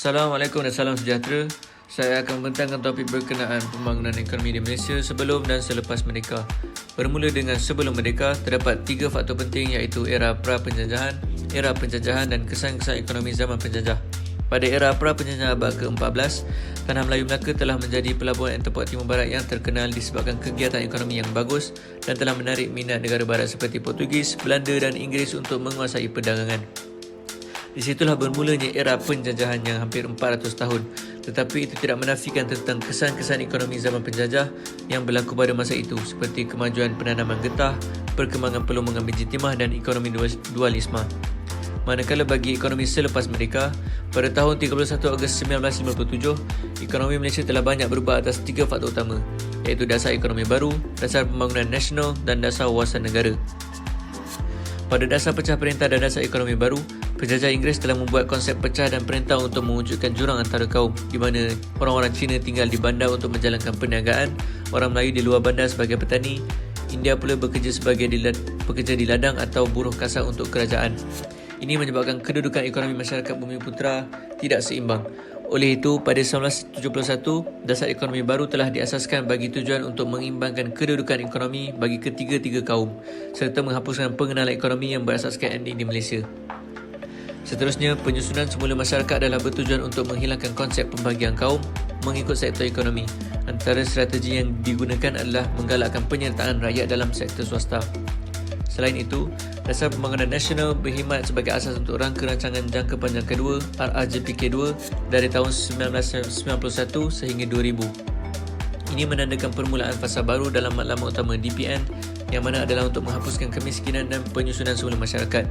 Assalamualaikum dan salam sejahtera. Saya akan membentangkan topik berkenaan pembangunan ekonomi di Malaysia sebelum dan selepas merdeka. Bermula dengan sebelum merdeka, terdapat 3 faktor penting iaitu era pra-penjajahan, era penjajahan dan kesan-kesan ekonomi zaman penjajah. Pada era pra-penjajahan abad ke-14, Tanah Melayu Melaka telah menjadi pelabuhan ekspor Timur Barat yang terkenal disebabkan kegiatan ekonomi yang bagus dan telah menarik minat negara barat seperti Portugis, Belanda dan Inggeris untuk menguasai perdagangan. Di situlah bermulanya era penjajahan yang hampir 400 tahun. Tetapi itu tidak menafikan tentang kesan-kesan ekonomi zaman penjajah yang berlaku pada masa itu seperti kemajuan penanaman getah, perkembangan peluang biji timah dan ekonomi dualisme. Manakala bagi ekonomi selepas merdeka, pada tahun 31 Ogos 1957, ekonomi Malaysia telah banyak berubah atas 3 faktor utama, iaitu dasar ekonomi baru, dasar pembangunan nasional dan dasar wawasan negara. Pada dasar pecah perintah dan dasar ekonomi baru, penjajah Inggeris telah membuat konsep pecah dan perintah untuk mewujudkan jurang antara kaum, di mana orang-orang Cina tinggal di bandar untuk menjalankan perniagaan, orang Melayu di luar bandar sebagai petani, India pula bekerja sebagai pekerja di ladang atau buruh kasar untuk kerajaan. Ini menyebabkan kedudukan ekonomi masyarakat Bumiputera tidak seimbang. Oleh itu, pada 1971, dasar ekonomi baru telah diasaskan bagi tujuan untuk mengimbangkan kedudukan ekonomi bagi ketiga-tiga kaum, serta menghapuskan pengenalan ekonomi yang berasaskan etnik di Malaysia. Seterusnya, penyusunan semula masyarakat adalah bertujuan untuk menghilangkan konsep pembahagian kaum mengikut sektor ekonomi. Antara strategi yang digunakan adalah menggalakkan penyertaan rakyat dalam sektor swasta. Selain itu, Dasar Pembangunan Nasional berkhidmat sebagai asas untuk rangka rancangan jangka panjang kedua RRJPK2 dari tahun 1991 sehingga 2000. Ini menandakan permulaan fasa baru dalam matlamat utama DPN yang mana adalah untuk menghapuskan kemiskinan dan penyusunan semula masyarakat.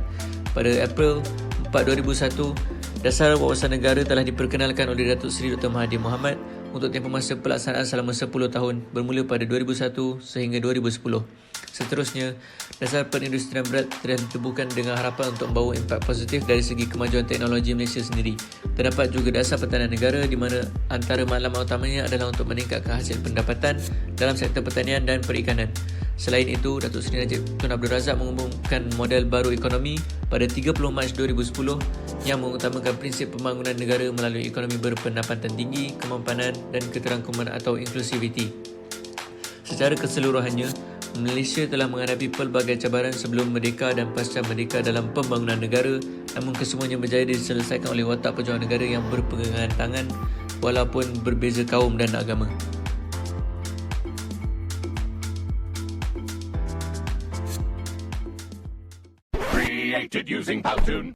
Pada April 4, 2001, Dasar Wawasan Negara telah diperkenalkan oleh Datuk Seri Dr. Mahathir Mohamad untuk tempoh masa pelaksanaan selama 10 tahun bermula pada 2001 sehingga 2010. Seterusnya, Dasar Perindustrian Berat telah ditubuhkan dengan harapan untuk membawa impak positif dari segi kemajuan teknologi Malaysia sendiri. Terdapat juga Dasar Pertanian Negara di mana antara matlamat utamanya adalah untuk meningkatkan hasil pendapatan dalam sektor pertanian dan perikanan. Selain itu, Datuk Seri Najib Tun Abdul Razak mengumumkan model baru ekonomi pada 30 Mac 2010 yang mengutamakan prinsip pembangunan negara melalui ekonomi berpendapatan tinggi, kemampanan dan keterangkuman atau inklusiviti. Secara keseluruhannya, Malaysia telah menghadapi pelbagai cabaran sebelum merdeka dan pasca merdeka dalam pembangunan negara, namun kesemuanya berjaya diselesaikan oleh watak perjuangan negara yang berpegangan tangan walaupun berbeza kaum dan agama. Created using Powtoon.